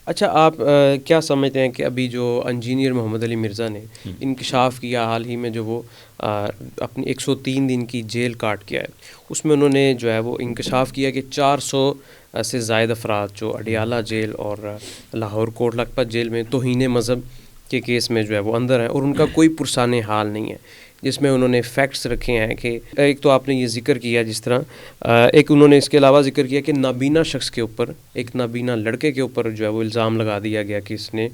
اچھا، آپ کیا سمجھتے ہیں کہ ابھی جو انجینئر محمد علی مرزا نے انکشاف کیا حال ہی میں، جو وہ اپنی 103 دن کی جیل کاٹ کیا ہے، اس میں انہوں نے جو ہے وہ انکشاف کیا کہ 400 سے زائد افراد جو اڈیالہ جیل اور لاہور کوٹ لکھپت جیل میں توہین مذہب کے کیس میں جو ہے وہ اندر ہیں، اور ان کا کوئی پرسان حال نہیں ہے، جس میں انہوں نے فیکٹس رکھے ہیں کہ ایک تو آپ نے یہ ذکر کیا جس طرح ایک انہوں نے اس کے علاوہ ذکر کیا کہ نابینا شخص کے اوپر، ایک نابینا لڑکے کے اوپر جو ہے وہ الزام لگا دیا گیا کہ اس نے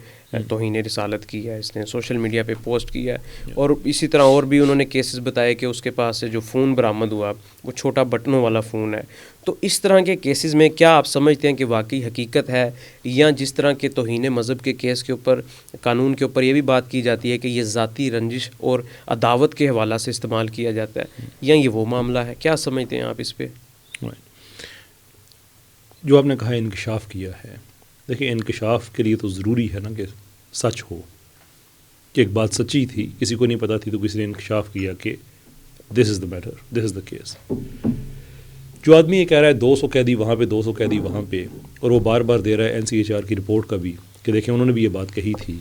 توہین رسالت کی ہے، اس نے سوشل میڈیا پہ پوسٹ کیا ہے، اور اسی طرح اور بھی انہوں نے کیسز بتائے کہ اس کے پاس سے جو فون برآمد ہوا وہ چھوٹا بٹنوں والا فون ہے۔ تو اس طرح کے کیسز میں کیا آپ سمجھتے ہیں کہ واقعی حقیقت ہے، یا جس طرح کے توہین مذہب کے کیس کے اوپر قانون کے اوپر یہ بھی بات کی جاتی ہے کہ یہ ذاتی رنجش اور عداوت کے حوالہ سے استعمال کیا جاتا ہے، یا یہ وہ معاملہ ہے؟ کیا سمجھتے ہیں آپ اس پہ؟ جو آپ نے کہا انکشاف کیا ہے، دیکھیں انکشاف کے لیے تو ضروری ہے نا کہ سچ ہو، کہ ایک بات سچی تھی، کسی کو نہیں پتہ تھی، تو کسی نے انکشاف کیا کہ دس از the matter, this is the case. جو آدمی یہ کہہ رہا ہے 200 قیدی وہاں پہ، 200 قیدی وہاں پہ، اور وہ بار بار دے رہا ہے NCHR کی رپورٹ کا بھی کہ دیکھیں انہوں نے بھی یہ بات کہی تھی،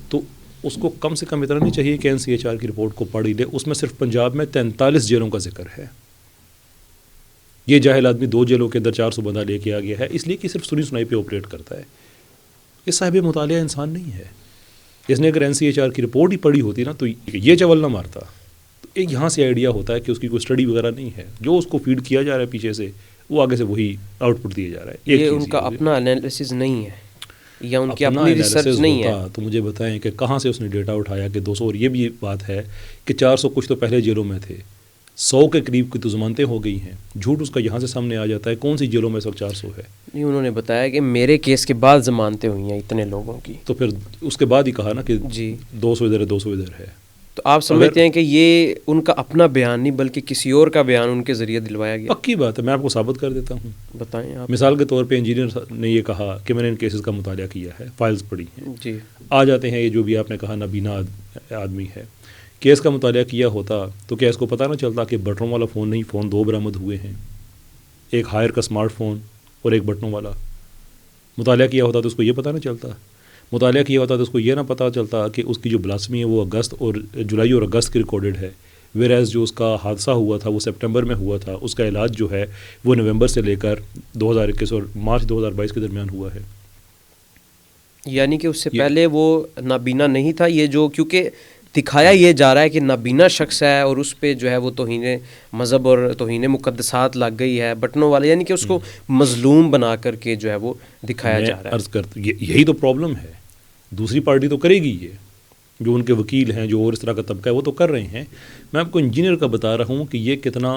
تو اس کو کم سے کم اتنا نہیں چاہیے کہ NCHR کی رپورٹ کو پڑھ ہی لے۔ اس میں صرف پنجاب میں 43 جیلوں کا ذکر ہے۔ یہ جاہل آدمی 2 جیلوں کے اندر 400 بندہ لے کے آ گیا ہے، اس لیے کہ صرف سنی سنائی پہ آپریٹ کرتا ہے۔ یہ صاحب مطالعہ انسان نہیں ہے۔ اس نے اگر NCHR کی رپورٹ ہی پڑھی ہوتی نا تو یہ چول نہ مارتا۔ تو ایک یہاں سے آئیڈیا ہوتا ہے کہ اس کی کوئی اسٹڈی وغیرہ نہیں ہے، جو اس کو فیڈ کیا جا رہا ہے پیچھے سے، وہ آگے سے وہی آؤٹ پٹ دیا جا رہا ہے۔ یہ ان کا اپنا انالیسز نہیں ہے، یا ان کی اپنی ریسرچ نہیں ہے؟ تو مجھے بتائیں کہ کہاں سے اس نے ڈیٹا اٹھایا کہ 200، اور یہ بھی بات ہے کہ 400 کچھ تو پہلے جیلوں میں تھے، 100 کے قریب کی تو ضمانتیں ہو گئی ہیں۔ جھوٹ اس کا یہاں سے سامنے آ جاتا ہے، کون سی جیلوں میں اس وقت 400 ہے؟ نہیں، انہوں نے بتایا کہ میرے کیس کے بعد ضمانتیں ہوئی ہیں اتنے لوگوں کی، تو پھر اس کے بعد ہی کہا نا کہ جی 200 ادھر ہے، 200 ادھر ہے۔ تو آپ سمجھتے ہیں کہ یہ ان کا اپنا بیان نہیں بلکہ کسی اور کا بیان ان کے ذریعے دلوایا گیا؟ پکی بات ہے، میں آپ کو ثابت کر دیتا ہوں۔ بتائیں آپ۔ مثال کے طور پہ انجینئر نے یہ کہا کہ میں نے ان کیسز کا مطالعہ کیا ہے، فائلز پڑھی ہیں۔ جی، آ جاتے ہیں یہ جو بھی آپ نے کہا نابینا آدمی ہے، کیس کا مطالعہ کیا ہوتا تو کیا اس کو پتہ نہ چلتا کہ بٹنوں والا فون نہیں، فون 2 برآمد ہوئے ہیں، ایک ہائر کا اسمارٹ فون اور ایک بٹنوں والا؟ مطالعہ کیا ہوتا تو اس کو یہ پتہ نہ چلتا؟ مطالعہ کیا ہوتا تو اس کو یہ نہ پتہ چلتا کہ اس کی جو بلاسمی ہے وہ اگست اور جولائی اور اگست کی ریکارڈڈ ہے، ویراز جو اس کا حادثہ ہوا تھا وہ سپٹمبر میں ہوا تھا، اس کا علاج جو ہے وہ نومبر سے لے کر 2021 اور مارچ 2022 کے درمیان ہوا ہے۔ یعنی کہ اس سے پہلے وہ نابینا نہیں تھا، یہ جو کیونکہ دکھایا یہ جا رہا ہے کہ نابینا شخص ہے اور اس پہ جو ہے وہ توہین مذہب اور توہین مقدسات لگ گئی ہے بٹنوں والے، یعنی کہ اس کو مظلوم بنا کر کے جو ہے وہ دکھایا جا رہا ہے۔ عرض کرتا یہی تو پرابلم ہے، دوسری پارٹی تو کرے گی، یہ جو ان کے وکیل ہیں، جو اور اس طرح کا طبقہ ہے وہ تو کر رہے ہیں۔ میں آپ کو انجینئر کا بتا رہا ہوں کہ یہ کتنا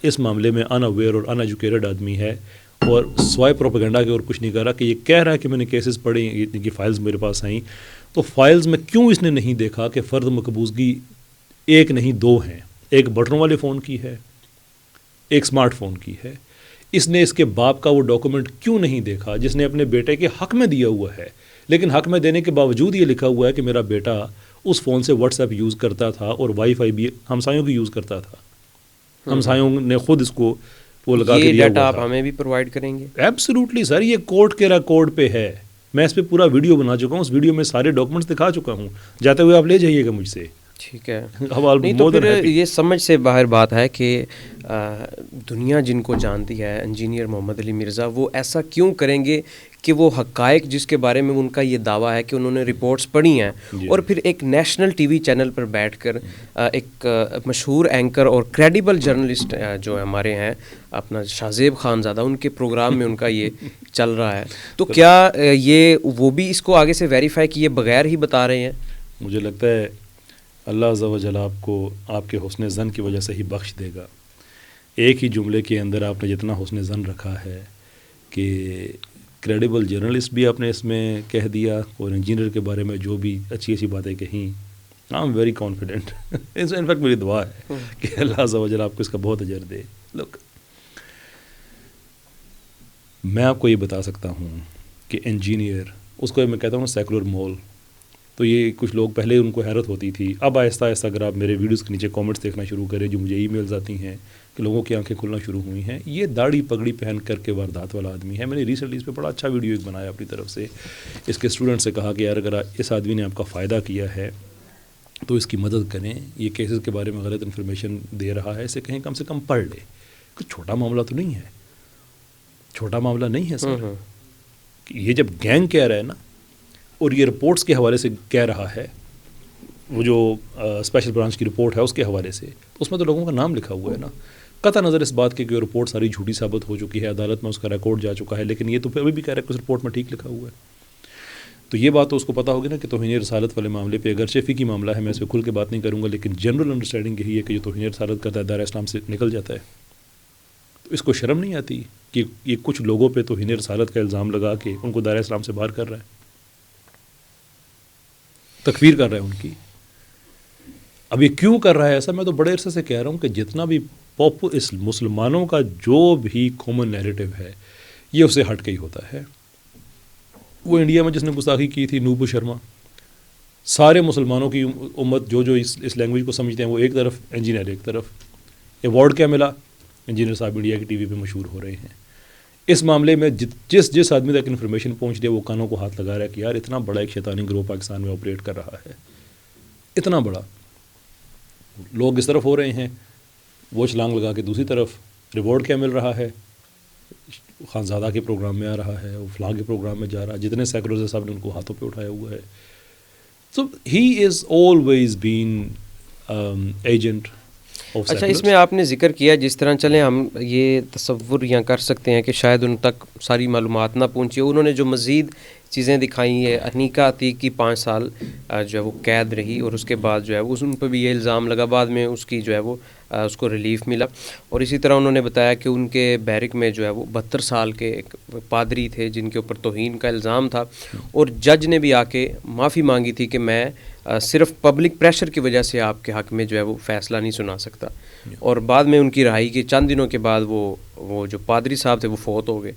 اس معاملے میں ان اویئر اور ان ایجوکیٹڈ آدمی ہے، اور سوائے پروپیگنڈا کے اور کچھ نہیں کر رہا، کہ یہ کہہ رہا ہے کہ میں نے کیسز پڑھے، یہ فائلز میرے پاس آئیں، تو فائلز میں کیوں اس نے نہیں دیکھا کہ فرد مقبوضگی ایک نہیں 2 ہیں، ایک بٹنوں والے فون کی ہے، ایک اسمارٹ فون کی ہے۔ اس نے اس کے باپ کا وہ ڈاکومنٹ کیوں نہیں دیکھا جس نے اپنے بیٹے کے حق میں دیا ہوا ہے، لیکن حق میں دینے کے باوجود یہ لکھا ہوا ہے کہ میرا بیٹا اس فون سے واٹس ایپ یوز کرتا تھا اور وائی فائی بھی ہمسایوں کی یوز کرتا تھا، ہمسایوں نے خود اس کو وہ لگا کے دیا ہوا تھا۔ یہ ڈیٹا آپ ہمیں بھی پرووائڈ کریں گے؟ ایبسلیوٹلی سر، یہ کورٹ کے ریکارڈ پہ ہے، میں اس پہ پورا ویڈیو بنا چکا ہوں، اس ویڈیو میں سارے ڈاکومنٹس دکھا چکا ہوں، جاتے ہوئے آپ لے جائیے گا مجھ سے۔ ٹھیک ہے، نہیں تو پھر یہ سمجھ سے باہر بات ہے کہ دنیا جن کو جانتی ہے انجینئر محمد علی مرزا، وہ ایسا کیوں کریں گے کہ وہ حقائق جس کے بارے میں ان کا یہ دعویٰ ہے کہ انہوں نے رپورٹس پڑھی ہیں، اور پھر ایک نیشنل ٹی وی چینل پر بیٹھ کر ایک مشہور اینکر اور کریڈیبل جرنلسٹ جو ہمارے ہیں اپنا شاہزیب خان زادہ، ان کے پروگرام میں ان کا یہ چل رہا ہے، تو کیا یہ وہ بھی اس کو آگے سے ویریفائی کیے بغیر ہی بتا رہے ہیں؟ مجھے لگتا ہے اللہ عز و جل آپ کو آپ کے حسن ظن کی وجہ سے ہی بخش دے گا۔ ایک ہی جملے کے اندر آپ نے جتنا حسن ظن رکھا ہے کہ کریڈیبل جرنلسٹ بھی آپ نے اس میں کہہ دیا، اور انجینئر کے بارے میں جو بھی اچھی اچھی باتیں کہیں، I am very confident, in fact میری دعا ہے کہ اللہ عز و جل آپ کو اس کا بہت اجر دے۔ لوک، میں آپ کو یہ بتا سکتا ہوں کہ انجینئر، اس کو میں کہتا ہوں سیکولر مول، تو یہ کچھ لوگ پہلے ان کو حیرت ہوتی تھی، اب آہستہ آہستہ اگر آپ میرے ویڈیوز کے نیچے کامنٹس دیکھنا شروع کریں جو مجھے ای میلز آتی ہیں کہ لوگوں کی آنکھیں کھلنا شروع ہوئی ہیں. یہ داڑھی پگڑی پہن کر کے واردات والا آدمی ہے. میں نے ریسنٹلی اس پہ بڑا اچھا ویڈیو ایک بنایا اپنی طرف سے. اس کے اسٹوڈنٹ سے کہا کہ یار اگر اس آدمی نے آپ کا فائدہ کیا ہے تو اس کی مدد کریں. یہ کیسز کے بارے میں غلط انفارمیشن دے رہا ہے، اسے کہیں کم سے کم پڑھ لے. کچھ چھوٹا معاملہ تو نہیں ہے، چھوٹا معاملہ نہیں ہے سر. یہ جب گینگ کہہ رہا ہے نا، اور یہ رپورٹس کے حوالے سے کہہ رہا ہے، وہ جو اسپیشل برانچ کی رپورٹ ہے اس کے حوالے سے، اس میں تو لوگوں کا نام لکھا ہوا ہے نا. قطع نظر اس بات کی کہ رپورٹ ساری جھوٹی ثابت ہو چکی ہے، عدالت میں اس کا ریکارڈ جا چکا ہے، لیکن یہ تو ابھی بھی کہہ رہا ہے کہ اس رپورٹ میں ٹھیک لکھا ہوا ہے. تو یہ بات تو اس کو پتہ ہوگی نا کہ توہین رسالت والے معاملے پہ اگرچہ فقہی معاملہ ہے، میں اس پہ کھل کے بات نہیں کروں گا، لیکن جنرل انڈرسٹینڈنگ یہی ہے کہ جو توہین رسالت کرتا ہے دائرہ اسلام سے نکل جاتا ہے. تو اس کو شرم نہیں آتی کہ یہ کچھ لوگوں پہ توہین رسالت کا الزام لگا کے ان کو دائرہ اسلام سے باہر کر رہا ہے، تکفیر کر رہا ہے ان کی. اب یہ کیوں کر رہا ہے ایسا؟ میں تو بڑے عرصے سے کہہ رہا ہوں کہ جتنا بھی اس مسلمانوں کا جو بھی کامن نیریٹو ہے یہ اس سے ہٹ کے ہی ہوتا ہے. وہ انڈیا میں جس نے گستاخی کی تھی نوپو شرما، سارے مسلمانوں کی امت جو اس لینگویج کو سمجھتے ہیں وہ ایک طرف، انجینئر ایک طرف. ایوارڈ کیا ملا؟ انجینئر صاحب انڈیا کی ٹی وی پہ مشہور ہو رہے ہیں. اس معاملے میں جس آدمی تک انفارمیشن پہنچ رہی ہے وہ کانوں کو ہاتھ لگا رہا ہے کہ یار اتنا بڑا ایک شیطانی گروہ پاکستان میں آپریٹ کر رہا ہے، اتنا بڑا. لوگ اس طرف ہو رہے ہیں، وہ چھلانگ لگا کے دوسری طرف. ریوارڈ کیا مل رہا ہے؟ خانزادہ کے پروگرام میں آ رہا ہے، وہ فلاں کے پروگرام میں جا رہا ہے، جتنے سیکولر صاحب نے ان کو ہاتھوں پہ اٹھایا ہوا ہے. سو ہی از آلویز بین ایجنٹ. اچھا، اس میں آپ نے ذکر کیا جس طرح چلیں ہم یہ تصور یہاں کر سکتے ہیں کہ شاید ان تک ساری معلومات نہ پہنچی. انہوں نے جو مزید چیزیں دکھائی ہے، انیکا عتیق کی 5 سال جو ہے وہ قید رہی، اور اس کے بعد جو ہے وہ ان پہ بھی یہ الزام لگا، بعد میں اس کی جو ہے وہ اس کو ریلیف ملا. اور اسی طرح انہوں نے بتایا کہ ان کے بیرک میں جو ہے وہ 72 سال کے ایک پادری تھے جن کے اوپر توہین کا الزام تھا، اور جج نے بھی آ کے معافی مانگی تھی کہ میں صرف پبلک پریشر کی وجہ سے آپ کے حق میں جو ہے وہ فیصلہ نہیں سنا سکتا. اور بعد میں ان کی رہائی کے چند دنوں کے بعد وہ جو پادری صاحب تھے وہ فوت ہو گئے.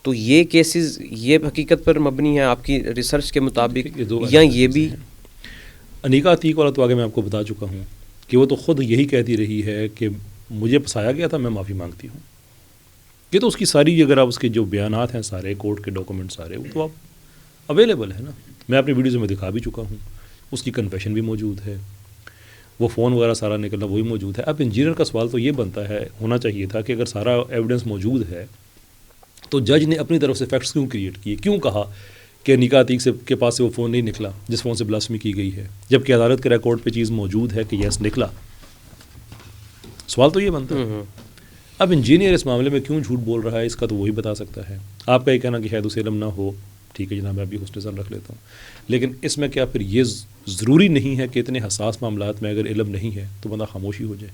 تو یہ کیسز یہ حقیقت پر مبنی ہے آپ کی ریسرچ کے مطابق، یا یہ بھی؟ انیکا عتیق والا تو آگے میں آپ کو بتا چکا ہوں کہ وہ تو خود یہی کہتی رہی ہے کہ مجھے پھنسایا گیا تھا، میں معافی مانگتی ہوں. یہ تو اس کی ساری، اگر آپ اس کے جو بیانات ہیں سارے، کورٹ کے ڈاکومنٹ سارے، وہ تو آپ اویلیبل ہے نا. میں اپنی ویڈیوز میں دکھا بھی چکا ہوں. اس کی کنفیشن بھی موجود ہے، وہ فون وغیرہ سارا نکلنا وہ بھی موجود ہے. اب انجینئر کا سوال تو یہ بنتا ہے، ہونا چاہیے تھا کہ اگر سارا ایویڈنس موجود ہے تو جج نے اپنی طرف سے فیکٹس کیوں کریٹ کیے؟ کیوں کہا کہ انیکا عتیق کے پاس سے وہ فون نہیں نکلا جس فون سے بلاسفمی کی گئی ہے، جبکہ عدالت کے ریکارڈ پہ چیز موجود ہے کہ یس نکلا؟ سوال تو یہ بنتا ہے. اب انجینئر اس معاملے میں کیوں جھوٹ بول رہا ہے اس کا تو وہی بتا سکتا ہے. آپ کا یہ کہنا کہ شاید اسے علم نہ ہو، ٹھیک ہے جناب، میں بھی حسن ظن رکھ لیتا ہوں، لیکن اس میں کیا پھر یہ ضروری نہیں ہے کہ اتنے حساس معاملات میں اگر علم نہیں ہے تو بندہ خاموشی ہو جائے؟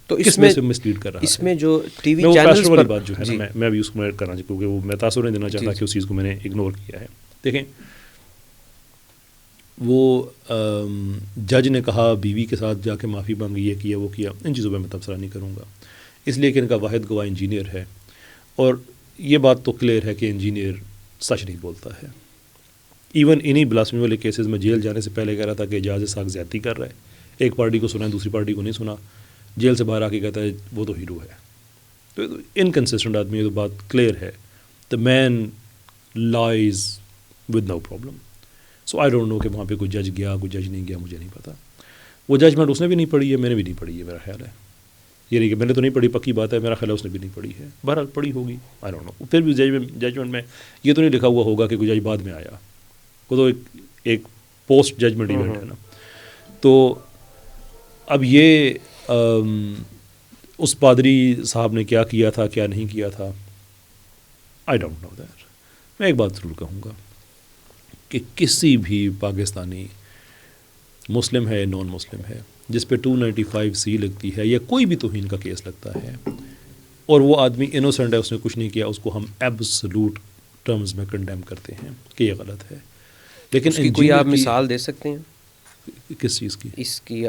تو اس میں سے مسلیڈ کر رہا ہے. اس میں جو ٹی وی چینلز پر بات جو ہے نا، میں بھی اس کو ایڈ کرنا چاہیے کیونکہ وہ میں تاثر نہیں دینا چاہتا کہ اس چیز کو میں نے اگنور کیا ہے. دیکھیں، وہ جج نے کہا بیوی کے ساتھ جا کے معافی مانگی، یہ کیا وہ کیا، ان چیزوں پہ میں تبصرہ نہیں کروں گا اس لیے کہ ان کا واحد گواہ انجینئر ہے، اور یہ بات تو کلیئر ہے کہ انجینئر سچ نہیں بولتا ہے. ایون انہی بلاسفمی والے کیسز میں جیل جانے سے پہلے کہہ رہا تھا کہ اعجاز اسحاق زیادتی کر رہا ہے، ایک پارٹی کو سنا ہے دوسری پارٹی کو نہیں سنا، جیل سے باہر آ کے کہتا ہے وہ تو ہیرو ہے. تو انکنسسٹنٹ آدمی ہے، تو بات کلیئر ہے. The main lies with no problem. So I don't know کہ وہاں پہ کوئی جج گیا کوئی جج نہیں گیا، مجھے نہیں پتا. وہ ججمنٹ اس نے بھی نہیں پڑھی ہے، میں نے بھی نہیں پڑھی ہے، میرا خیال ہے. یہ نہیں کہ میں نے تو نہیں پڑھی، پکی بات ہے، میرا خیال ہے اس نے بھی نہیں پڑھی ہے. بہرحال پڑھی ہوگی، آئی ڈونٹ نو. پھر بھی ججمنٹ میں یہ تو نہیں لکھا ہوا ہوگا کہ کوئی جج بعد میں آیا، وہ تو ایک پوسٹ ججمنٹ ایونٹ ہے نا. تو اب یہ اس پادری صاحب نے کیا کیا تھا کیا نہیں کیا تھا، آئی ڈونٹ نو دیٹ. میں ایک بات ضرور کہوں گا کہ کسی بھی پاکستانی، مسلم ہے نان مسلم ہے، جس پہ 295C لگتی ہے یا کوئی بھی توہین کا کیس لگتا ہے اور وہ آدمی انوسنٹ ہے، اس نے کچھ نہیں کیا، اس کو ہم ایبسلوٹ ٹرمز میں کنڈیم کرتے ہیں کہ یہ غلط ہے. لیکن اس کی کوئی آپ مثال دے سکتے ہیں؟ کس چیز کی؟ اس کی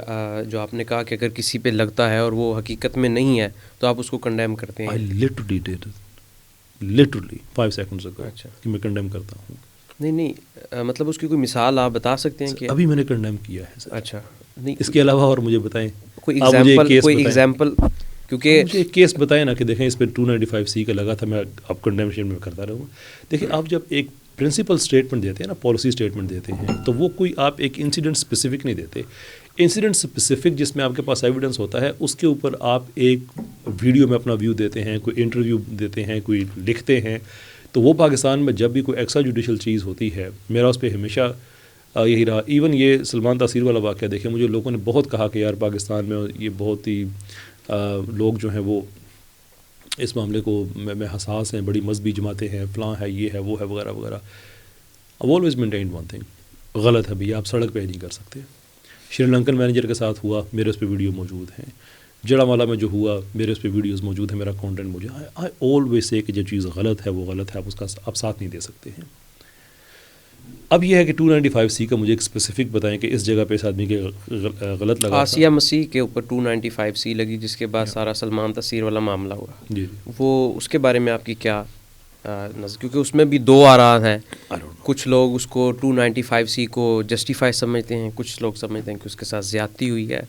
جو آپ نے کہا کہ اگر کسی پہ لگتا ہے اور وہ حقیقت میں نہیں ہے تو آپ اس کو کنڈیم کرتے ہیں. I literally did it. Literally 5 seconds ago. اچھا، کہ میں کنڈیم کرتا ہوں. نہیں مطلب اس کی کوئی مثال آپ بتا سکتے ہیں کہ ابھی میں نے کنڈیم کیا ہے سر. اچھا نہیں اس کے علاوہ اور مجھے بتائیں کوئی آپ مجھے ایگزامپل کیونکہ مجھے ایک کیس بتائیں نا کہ دیکھیں اس پہ 295C کا لگا تھا, میں اب کنڈیمشن میں کرتا رہوں. دیکھیں آپ جب ایک پرنسپل اسٹیٹمنٹ دیتے ہیں نا, پالیسی اسٹیٹمنٹ دیتے ہیں, تو وہ کوئی آپ ایک انسیڈنٹ اسپیسیفک نہیں دیتے. انسیڈنٹ اسپیسیفک جس میں آپ کے پاس ایویڈنس ہوتا ہے اس کے اوپر آپ ایک ویڈیو میں اپنا ویو دیتے ہیں, کوئی انٹرویو دیتے ہیں, کوئی لکھتے ہیں. تو وہ پاکستان میں جب بھی کوئی ایکسٹرا جوڈیشل چیز ہوتی ہے, میرا اس پہ ہمیشہ یہی رہا. ایون یہ سلمان تاثیر والا واقعہ دیکھیں, مجھے لوگوں نے بہت کہا کہ یار پاکستان میں یہ بہت ہی لوگ جو ہیں وہ اس معاملے کو میں حساس ہیں, بڑی مذہبی جماعتیں ہیں, فلاں ہے, یہ ہے, وہ ہے, وغیرہ وغیرہ. I've always maintained one thing, غلط ہے بھئی, آپ سڑک پہ نہیں کر سکتے. شری لنکن مینیجر کے ساتھ ہوا, میرے اس پہ ویڈیو موجود ہیں. جڑا والا میں جو ہوا, میرے اس پہ ویڈیوز موجود ہیں, میرا کانٹینٹ موجود ہے. I always say کہ جو چیز غلط ہے وہ غلط ہے, آپ اس کا آپ ساتھ نہیں دے سکتے ہیں. اب یہ ہے کہ 295C کا مجھے ایک اسپیسیفک بتائیں کہ اس جگہ پہ اس آدمی کے غلط لگا. آسیہ مسیح کے اوپر 295C لگی, جس کے بعد سارا سلمان تاثیر والا معاملہ ہوا. جی وہ اس کے بارے میں آپ کی کیا نظر, کیونکہ اس میں بھی دو آراء ہیں. کچھ لوگ اس کو 295C کو جسٹیفائی سمجھتے ہیں, کچھ لوگ سمجھتے ہیں کہ اس کے ساتھ زیادتی ہوئی ہے.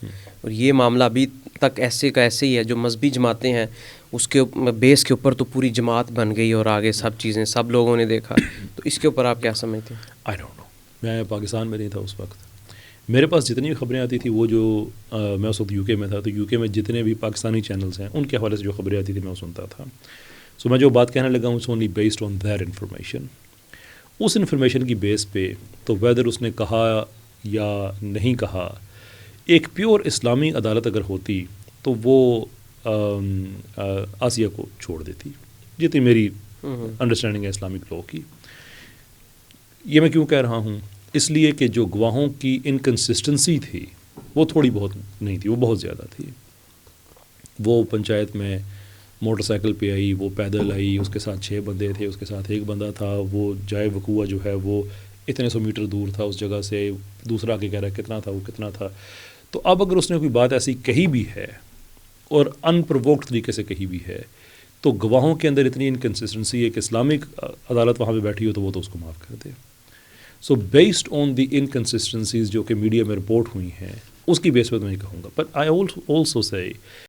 اور یہ معاملہ ابھی تک ایسے کا ایسے ہی ہے. جو مذہبی جماعتیں ہیں اس کے بیس کے اوپر تو پوری جماعت بن گئی اور آگے سب چیزیں سب لوگوں نے دیکھا. تو اس کے اوپر آپ کیا سمجھتے ہیں؟ آئی ڈونٹ نو, میں پاکستان میں نہیں تھا اس وقت. میرے پاس جتنی بھی خبریں آتی تھیں وہ جو میں اس وقت UK میں تھا, تو UK میں جتنے بھی پاکستانی چینلز ہیں ان کے حوالے سے جو خبریں آتی تھیں میں وہ سنتا تھا. سو میں جو بات کہنے لگا ہوں it's only based on their information. اس انفارمیشن کی بیس پہ تو ویدر اس نے کہا یا نہیں کہا, ایک پیور اسلامی عدالت اگر ہوتی تو وہ آسیہ کو چھوڑ دیتی, جتنی میری انڈرسٹینڈنگ ہے اسلامک لاء کی. یہ میں کیوں کہہ رہا ہوں, اس لیے کہ جو گواہوں کی انکنسسٹنسی تھی وہ تھوڑی بہت نہیں تھی, وہ بہت زیادہ تھی. وہ پنچایت میں موٹر سائیکل پہ آئی, وہ پیدل آئی, اس کے ساتھ 6 بندے تھے, اس کے ساتھ ایک بندہ تھا. وہ جائے وقوع جو ہے وہ اتنے 100 میٹر دور تھا اس جگہ سے, دوسرا کے کہہ رہا ہے کتنا تھا, وہ کتنا تھا. تو اب اگر اس نے کوئی بات ایسی کہی بھی ہے اور ان پرووکڈ طریقے سے کہی بھی ہے, تو گواہوں کے اندر اتنی انکنسسٹنسی ہے کہ اسلامک عدالت وہاں پہ بیٹھی ہو تو وہ تو اس کو معاف کر دے. سو بیسڈ آن دی انکنسسٹنسیز جو کہ میڈیا میں رپورٹ ہوئی ہیں اس کی بیس پہ میں یہ کہوں گا. But I also say